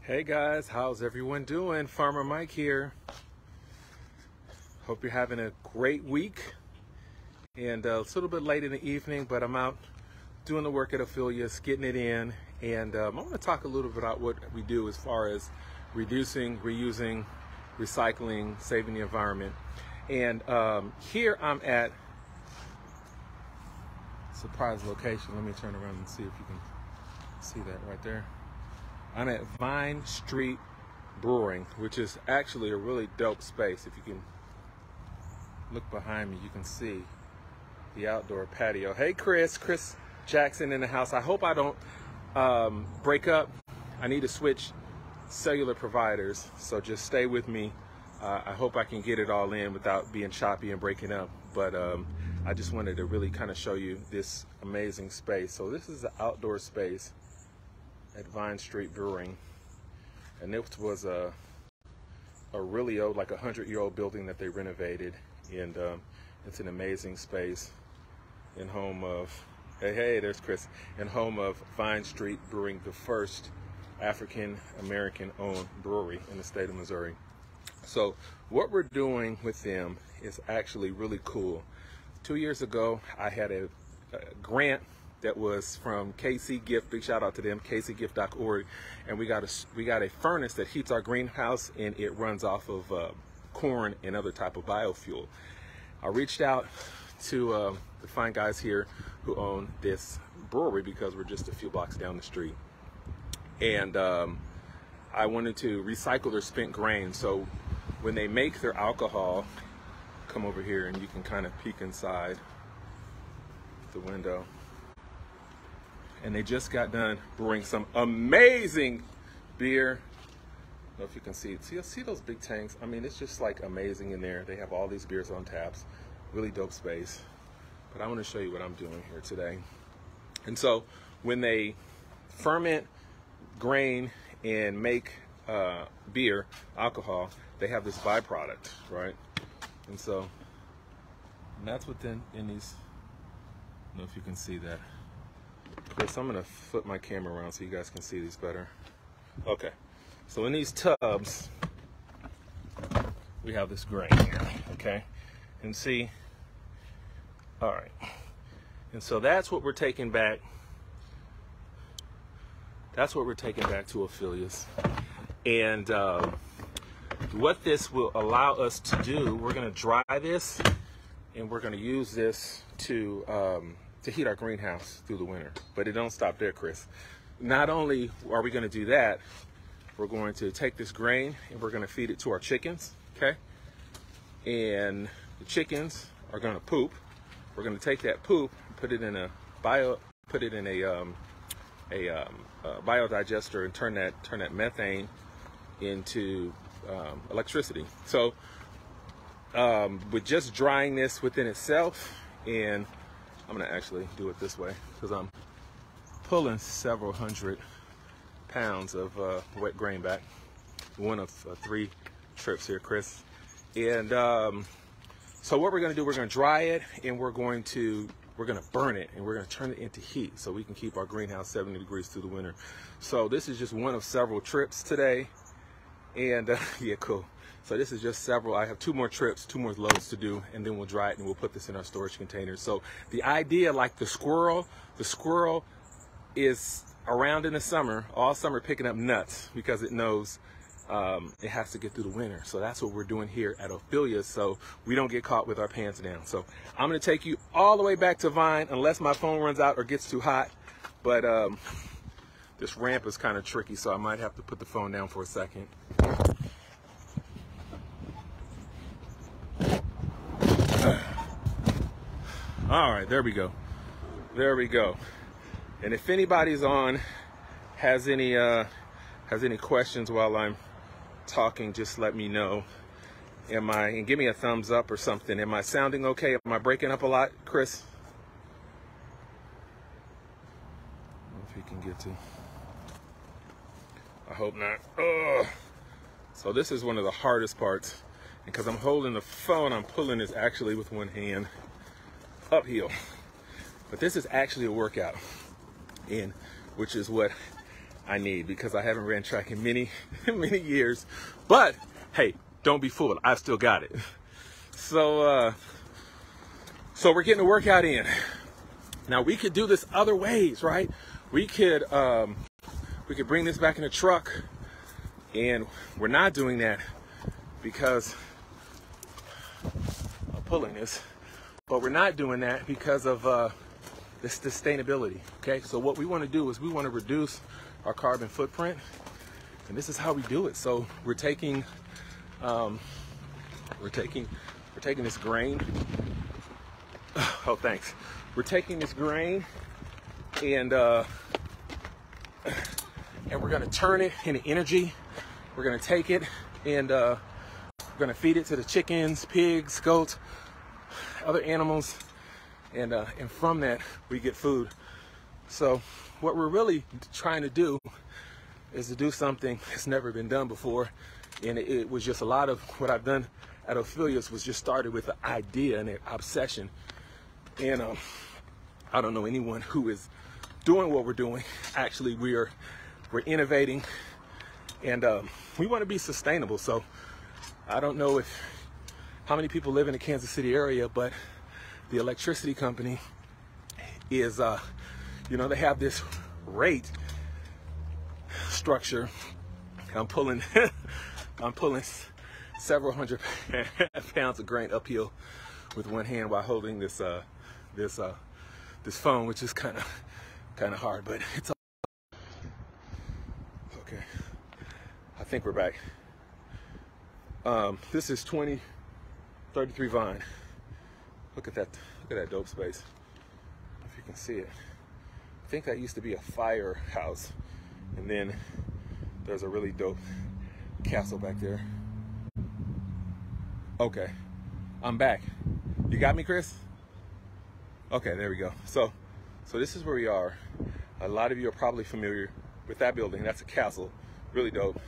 Hey guys, how's everyone doing? Farmer Mike here. Hope you're having a great week. And it's a little bit late in the evening, but I'm out doing the work at Ophelia, getting it in. And I want to talk a little bit about what we do as far as reducing, reusing, recycling, saving the environment. And here I'm at a surprise location. Let me turn around and see if you can see that right there. I'm at Vine Street Brewing, which is actually a really dope space. If you can look behind me, you can see the outdoor patio. Hey Chris Jackson in the house. I hope I don't break up. I need to switch cellular providers, so just stay with me. I hope I can get it all in without being choppy and breaking up, but I just wanted to really kind of show you this amazing space. So this is the outdoor space at Vine Street Brewing, and this was a really old, like 100-year-old building that they renovated, and it's an amazing space in home of, hey, there's Chris, in home of Vine Street Brewing, the first African-American owned brewery in the state of Missouri. So what we're doing with them is actually really cool. 2 years ago, I had a grant that was from KC Gift. Big shout out to them, kcgift.org, and we got a furnace that heats our greenhouse, and it runs off of corn and other type of biofuel. I reached out to the fine guys here who own this brewery because we're just a few blocks down the street, and I wanted to recycle their spent grain. So when they make their alcohol, come over here and you can kind of peek inside the window. And they just got done brewing some amazing beer. I don't know if you can see those big tanks. I mean, it's just like amazing in there. They have all these beers on taps. Really dope space. But I want to show you what I'm doing here today. And so when they ferment grain and make beer, alcohol, they have this byproduct, right? And so, and that's within in these, I don't know if you can see that. Chris, I'm gonna flip my camera around so you guys can see these better. Okay, so in these tubs, we have this grain here, okay? And see, all right. And so that's what we're taking back. That's what we're taking back to Ophelia's. And what this will allow us to do, we're gonna dry this, and we're gonna use this to heat our greenhouse through the winter. But it don't stop there, Chris. Not only are we gonna do that, we're going to take this grain and we're gonna feed it to our chickens, okay? And the chickens are gonna poop. We're gonna take that poop and put it in a biodigester and turn that methane into electricity. So with just drying this within itself, and I'm gonna actually do it this way because I'm pulling several hundred pounds of wet grain back. One of 3 trips here, Chris. And so what we're gonna do, we're gonna dry it, and we're gonna burn it, and we're gonna turn it into heat so we can keep our greenhouse 70 degrees through the winter. So this is just one of several trips today. And yeah, cool. So this is just several. I have 2 more trips, 2 more loads to do, and then we'll dry it and we'll put this in our storage containers. So the idea, like the squirrel is around in the summer, all summer picking up nuts because it knows it has to get through the winter. So that's what we're doing here at Ophelia, so we don't get caught with our pants down. So I'm gonna take you all the way back to Vine unless my phone runs out or gets too hot. But this ramp is kind of tricky, so I might have to put the phone down for a second. All right, there we go. There we go. And if anybody's on has any questions while I'm talking, just let me know. And give me a thumbs up or something. Am I sounding okay? Am I breaking up a lot, Chris? I don't know if you can get to. I hope not. Ugh. So this is one of the hardest parts. And because I'm holding the phone, I'm pulling this actually with one hand uphill. But this is actually a workout, and which is what I need, because I haven't ran track in many, many years. But hey, don't be fooled. I've still got it. So we're getting a workout in. Now we could do this other ways, right? We could bring this back in the truck, and we're not doing that because I'm pulling this. But we're not doing that because of the sustainability. Okay, so what we want to do is we want to reduce our carbon footprint, and this is how we do it. So we're taking this grain. Oh, thanks. We're taking this grain, and we're gonna turn it into energy. We're gonna take it and we're gonna feed it to the chickens, pigs, goats, other animals, and from that we get food. So what we're really trying to do is to do something that's never been done before, and it was just a lot of what I've done at Ophelia's was just started with an idea and an obsession. And I don't know anyone who is doing what we're doing. Actually, we're innovating, and we want to be sustainable. So I don't know how many people live in the Kansas City area, but the electricity company is, they have this rate structure. I'm pulling several hundred pounds of grain uphill with one hand while holding this phone, which is kind of hard, but it's all okay. I think we're back. This is 2033 Vine. Look at that dope space. If you can see it. I think that used to be a firehouse, and then there's a really dope castle back there. Okay, I'm back. You got me, Chris? Okay, there we go. So this is where we are. A lot of you are probably familiar with that building. That's a castle, really dope.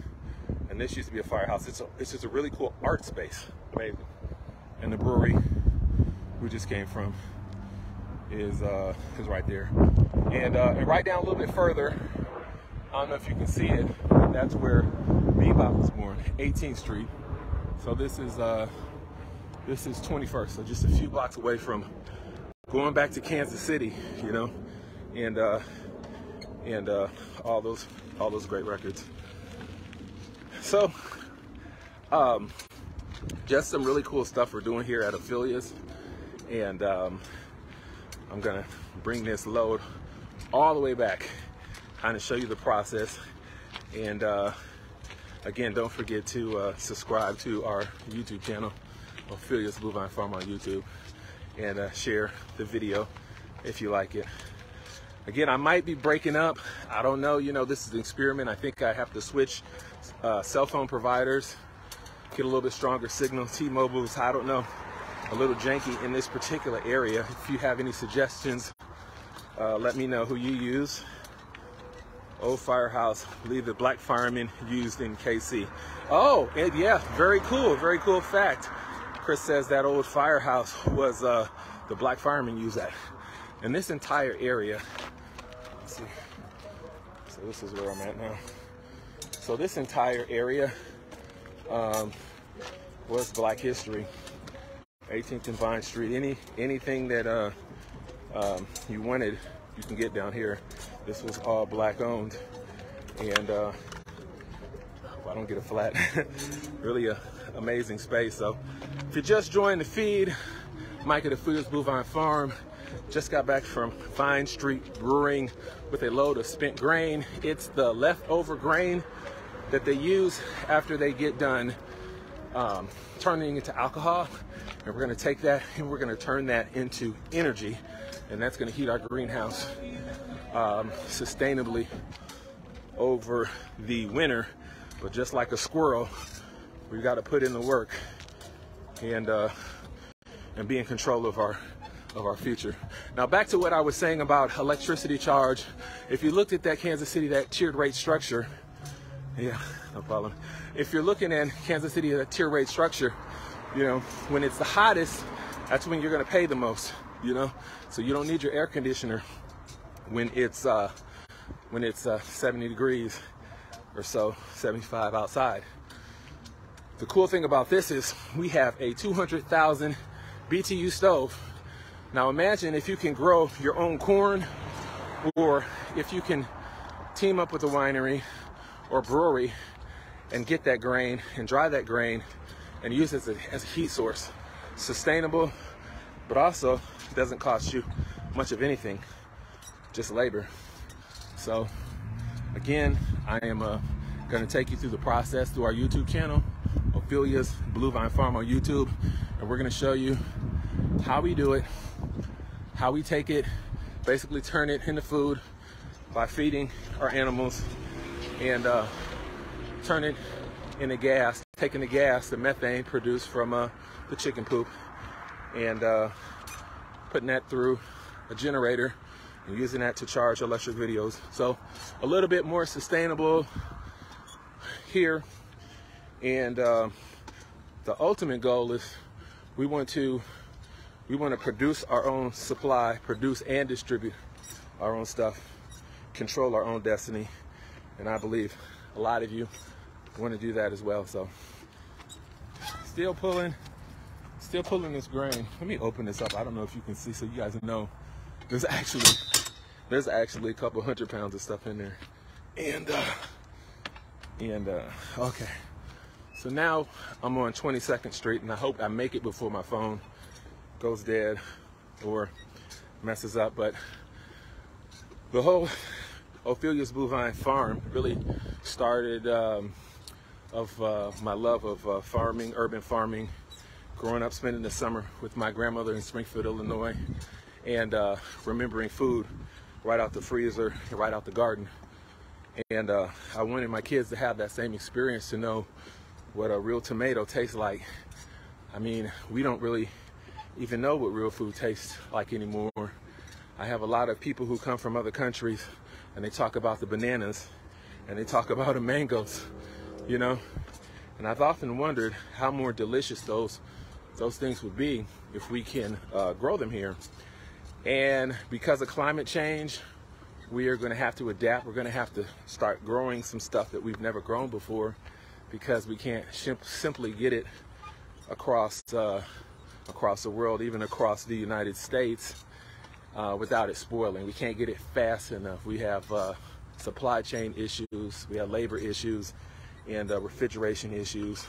And this used to be a firehouse. It's just a really cool art space, amazing. And the brewery we just came from is right there. And right down a little bit further, I don't know if you can see it, but that's where Bebop was born, 18th Street. So this is 21st, so just a few blocks away from going back to Kansas City, and all those great records. So just some really cool stuff we're doing here at Ophelia's, and I'm gonna bring this load all the way back, kind of show you the process. And again, don't forget to subscribe to our YouTube channel, Ophelia's Bovine Farm on YouTube, and share the video if you like it. Again, I might be breaking up. I don't know. This is an experiment. I think I have to switch cell phone providers, get a little bit stronger signal. T-Mobile's, I don't know, a little janky in this particular area. If you have any suggestions, let me know who you use. Old firehouse, I believe the black firemen used in KC. Oh, and yeah, very cool fact. Chris says that old firehouse was the black firemen used that. And this entire area, let's see, so this is where I'm at now. So this entire area was Black history. 18th and Vine Street. Anything that you wanted, you can get down here. This was all black owned, and I don't get a flat. Really a amazing space. So if you just joined the feed, Mike at Ophelia's Bovine Farm. Just got back from Vine Street Brewing with a load of spent grain. It's the leftover grain that they use after they get done turning into alcohol. And we're gonna take that and we're gonna turn that into energy. And that's gonna heat our greenhouse sustainably over the winter. But just like a squirrel, we've got to put in the work and be in control of our future. Now back to what I was saying about electricity charge. If you looked at that Kansas City, that tiered rate structure, yeah, no problem. If you're looking at Kansas City, that tier rate structure, when it's the hottest, that's when you're gonna pay the most, So you don't need your air conditioner when it's when it's 70 degrees or so, 75 outside. The cool thing about this is we have a 200,000 BTU stove. Now imagine if you can grow your own corn, or if you can team up with a winery or brewery and get that grain and dry that grain and use it as a heat source. Sustainable, but also doesn't cost you much of anything, just labor. So again, I am going to take you through the process through our YouTube channel, Ophelia's Blue Vine Farm on YouTube, and we're going to show you how we do it, how we take it, basically turn it into food by feeding our animals, and turn it into gas, taking the gas, the methane produced from the chicken poop, and putting that through a generator and using that to charge electric videos. So a little bit more sustainable here, and the ultimate goal is we want to produce our own supply, produce and distribute our own stuff, control our own destiny, and I believe a lot of you want to do that as well. So still pulling this grain. Let me open this up. I don't know if you can see, so you guys know there's actually a couple 100 pounds of stuff in there. And okay, so now I'm on 22nd Street, and I hope I make it before my phone goes dead or messes up. But the whole Ophelia's Blue Vine Farm really started of my love of farming, urban farming, growing up spending the summer with my grandmother in Springfield, Illinois, and remembering food right out the freezer, right out the garden. And I wanted my kids to have that same experience, to know what a real tomato tastes like. I mean, we don't really even know what real food tastes like anymore. I have a lot of people who come from other countries, and they talk about the bananas and they talk about the mangoes, you know, and I've often wondered how more delicious those things would be if we can grow them here. And because of climate change, we are going to have to adapt. We're going to have to start growing some stuff that we've never grown before, because we can't simply get it across the world, even across the United States, without it spoiling. We can't get it fast enough. We have supply chain issues, we have labor issues, and refrigeration issues,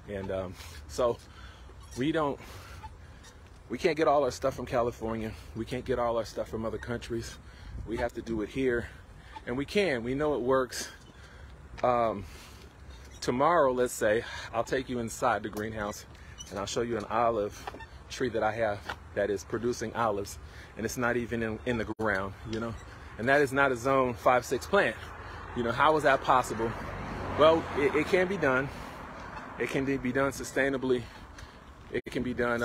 and so we can't get all our stuff from California. We can't get all our stuff from other countries. We have to do it here, and we know it works. Tomorrow, let's say, I'll take you inside the greenhouse and I'll show you an olive tree that I have that is producing olives, and it's not even in the ground, you know, and that is not a zone 5-6 plant. You know, how is that possible? Well, it can be done. It can be done sustainably. It can be done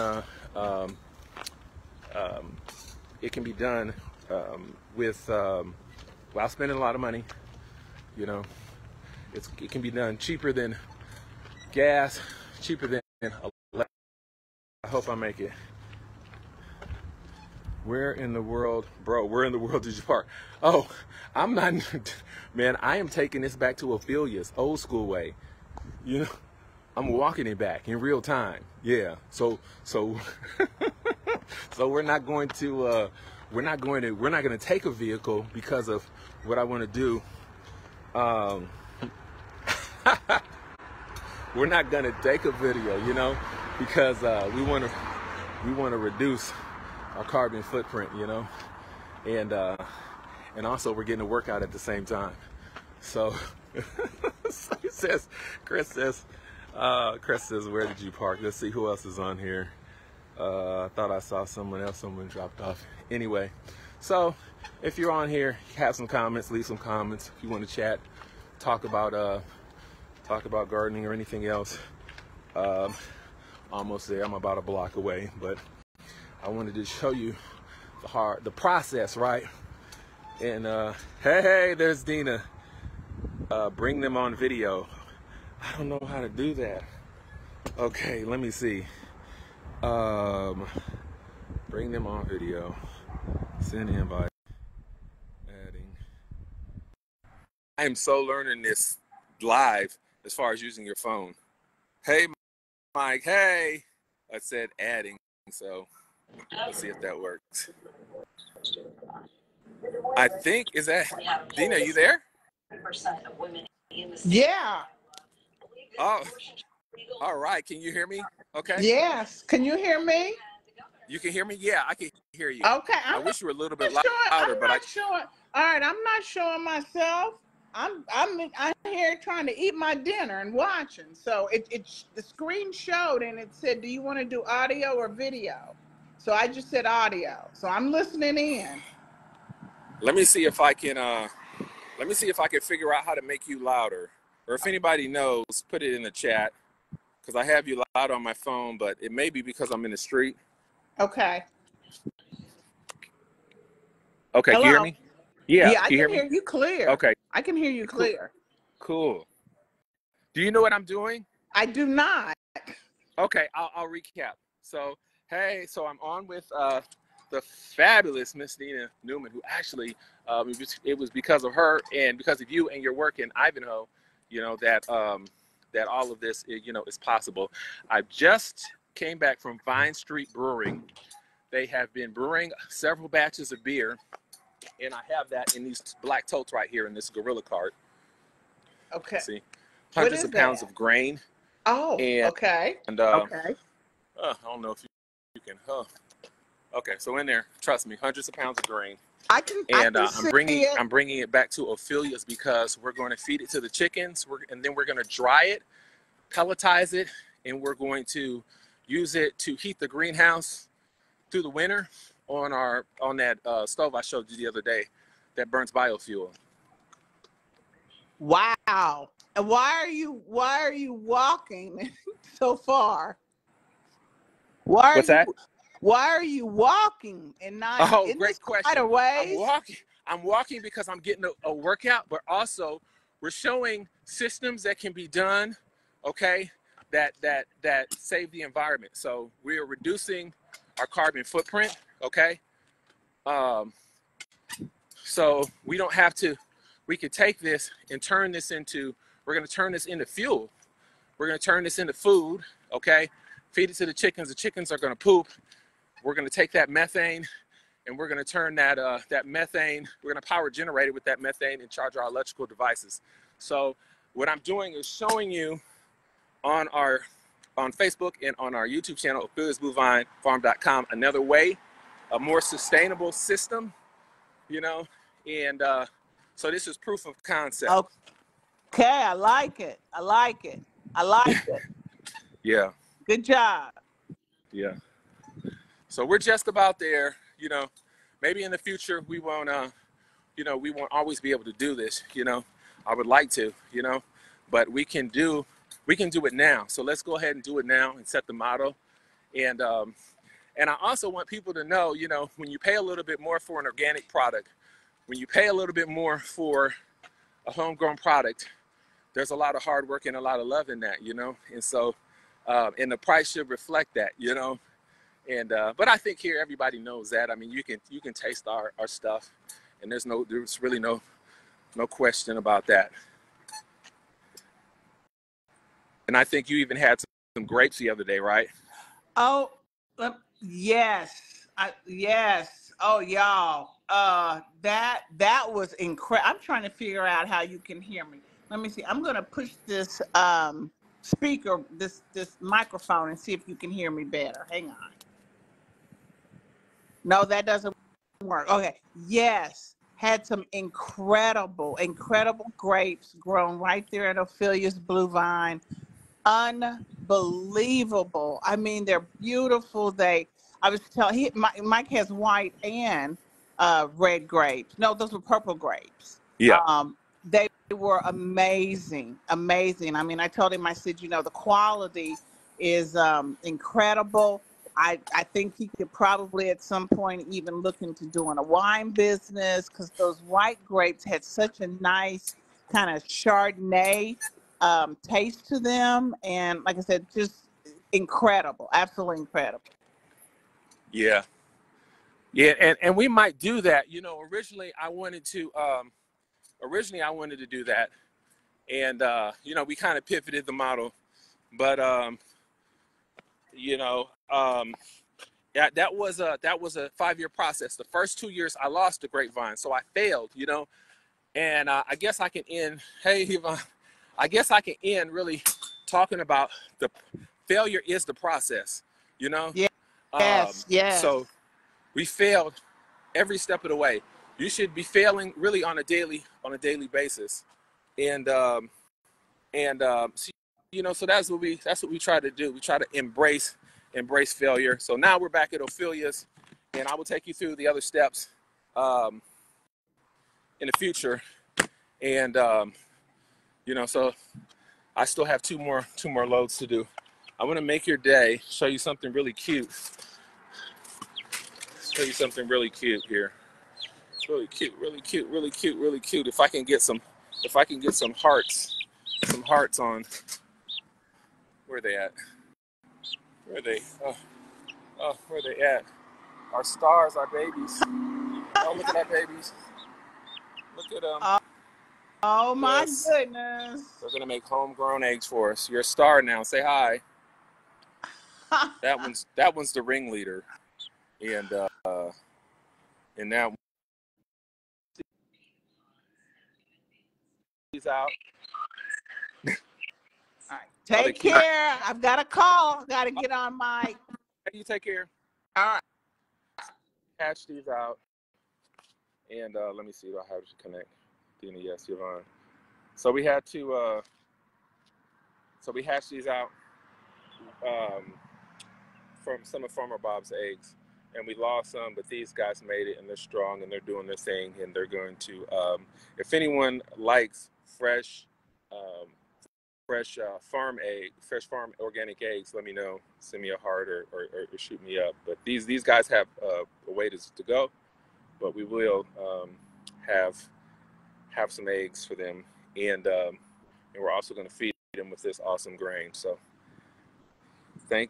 without spending a lot of money. You know, it can be done cheaper than gas, cheaper than electric. I hope I make it. Where in the world, bro, where in the world did you park? Oh, I'm not, man, I am taking this back to Ophelia's old school way. You know, I'm walking it back in real time. Yeah, so so we're not going to take a vehicle because of what I want to do. We're not going to take a video, you know, because we want to reduce our carbon footprint, you know, and also we're getting a workout at the same time. So, so he says, Chris says, where did you park? Let's see who else is on here. I thought I saw someone else. Someone dropped off. Anyway, so if you're on here, have some comments, leave some comments. If you want to chat, talk about gardening or anything else. Almost there. I'm about a block away, but I wanted to show you the process, right? And hey, there's Dina. Bring them on video. I don't know how to do that. Okay, let me see. Bring them on video. Send invite. am so learning this live as far as using your phone. Hey, Mike. Hey. I said adding, so let's see if that works. I think, is that, Dina, you there? Yeah. Oh, all right. Can you hear me? Okay. Yes. Can you hear me? You can hear me? Yeah, I can hear you. Okay. I wish you were a little bit Showing. louder, I'm but not showing. All right. I'm not showing myself. I'm here trying to eat my dinner and watching. So the screen showed and it said, "Do you want to do audio or video?" So I just said audio. So I'm listening in. let me see if I can figure out how to make you louder. Or if anybody knows, put it in the chat, because I have you loud on my phone, but it may be because I'm in the street. Okay. Okay, can you hear Hello. me? Yeah, Yeah, I can you hear can me? hear you clear. Okay, I can hear you cool. clear. Cool. Do you know what I'm doing? I do not. Okay, I'll recap. So, hey, so I'm on with the fabulous Miss Nina Newman, who actually, it was because of her and because of you and your work in Ivanhoe, that that all of this, is possible. I just came back from Vine Street Brewing. They have been brewing several batches of beer, and I have that in these black totes right here in this Gorilla cart. Okay. See, What hundreds is of pounds that? of grain, Oh, and okay. Okay. I don't know if you can. Okay, so in there, trust me, hundreds of pounds of grain, I and can I'm see bringing it. it back to Ophelia's because we're going to feed it to the chickens, and then we're going to dry it, pelletize it, and we're going to use it to heat the greenhouse through the winter on that stove I showed you the other day that burns biofuel. Wow. And why are you walking so far? What's that? Why are you walking and not Oh, in this great quite question. a I'm ways? walking. I'm walking because I'm getting a workout, but also we're showing systems that can be done, okay, that save the environment. So we are reducing our carbon footprint, okay. So we don't have to. We could take this and turn this into. We're going to turn this into fuel. We're going to turn this into food, okay. Feed it to the chickens. The chickens are going to poop. We're going to take that methane and we're going to turn that methane, we're going to power generate it with that methane and charge our electrical devices. So what I'm doing is showing you on Facebook and on our YouTube channel, Ophelia'sBlueVineFarm.com, another way, a more sustainable system, and so this is proof of concept. Okay, I like it. I like it. I like it. Yeah. Good job. Yeah. So we're just about there, maybe in the future we won't always be able to do this, I would like to, but we can do it now. So let's go ahead and do it now and set the motto. And I also want people to know, when you pay a little bit more for an organic product, when you pay a little bit more for a homegrown product, there's a lot of hard work and a lot of love in that, and so and the price should reflect that, and but I think here everybody knows that. I mean, you can taste our stuff, and there's really no question about that. And I think you even had some grapes the other day, right? Oh, yes. Yes. Oh, y'all. That was incredible. I'm trying to figure out how you can hear me. Let me see. I'm gonna push this speaker, this microphone, and see if you can hear me better. Hang on. No, that doesn't work. Okay. Yes. Had some incredible grapes grown right there at Ophelia's Blue Vine. Unbelievable. I mean, they're beautiful. I was telling Mike has white and red grapes. No, those were purple grapes. Yeah. They were amazing, amazing. I mean, I told him, I said, the quality is incredible. I think he could probably at some point even look into doing a wine business because those white grapes had such a nice kind of Chardonnay taste to them. And like I said, just incredible, absolutely incredible. Yeah. Yeah. And we might do that. Originally I wanted to originally I wanted to do that, and you know, we kind of pivoted the model, but you know, that was a 5-year process. The first 2 years I lost the grapevine, so I failed, you know, and I guess I can end. Hey, Yvonne, I guess I can end really talking about the failure is the process, you know. Yes, yes. So we failed every step of the way. You should be failing really on a daily basis, and so, you know, so that's what we try to do. We try to embrace failure. So now we're back at Ophelia's, and I will take you through the other steps um, in the future. And you know, so I still have two more loads to do. I want to make your day. Show you something really cute. Show you something really cute here. Really cute, really cute, really cute, really cute. If I can get some hearts, on. Where are they at? Where are they? Oh, where are they at? Our stars, our babies. Oh, look at our babies. Look at them. Oh my Yes. goodness. They're gonna make homegrown eggs for us. You're a star now. Say hi. That one's the ringleader, and now he's out. All right. Take care. I've got a call. Got to get on my. You take care. All right. Hatch these out, and let me see. Do I have to connect? Dina, yes, Yvonne. So we had to. So we hatched these out from some of Farmer Bob's eggs, and we lost some, but these guys made it, and they're strong, and they're doing their thing, and they're going to. If anyone likes fresh fresh farm organic eggs, let me know. Send me a heart or shoot me up. But these guys have a way to go, but we will have some eggs for them, and we're also going to feed them with this awesome grain. So thank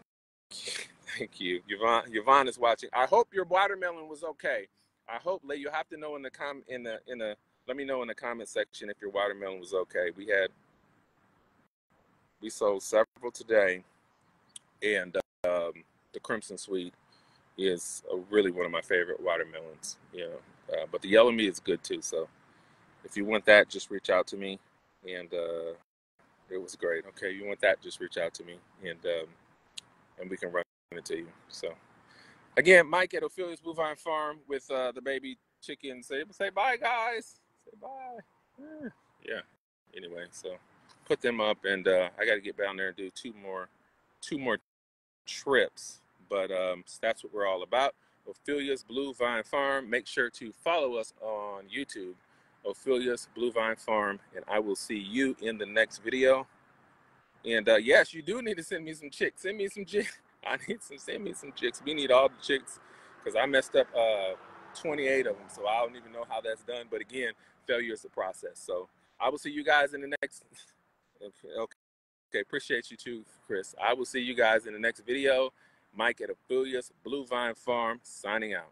you. Yvonne is watching. I hope your watermelon was okay. I hope you'll have to know in the let me know in the comment section if your watermelon was okay. We sold several today, and the Crimson Sweet is really one of my favorite watermelons. You know, but the Yellow Meat is good too. So if you want that, just reach out to me, and it was great. Okay, you want that, just reach out to me, and we can run it to you. So again, Mike at Ophelia's Bluevine Farm with the baby chickens. Say bye, guys. Say bye. Yeah. Anyway, so put them up, and I got to get down there and do two more trips. But that's what we're all about. Ophelia's Bluevine Farm. Make sure to follow us on YouTube, Ophelia's Bluevine Farm, and I will see you in the next video. And yes, you do need to send me some chicks. Send me some chicks. Send me some chicks. We need all the chicks, because I messed up 28 of them, so I don't even know how that's done. But again, failure is the process. So I will see you guys in the next. Okay, appreciate you too, Chris. I will see you guys in the next video. Mike at Ophelia's Bluevine Farm, signing out.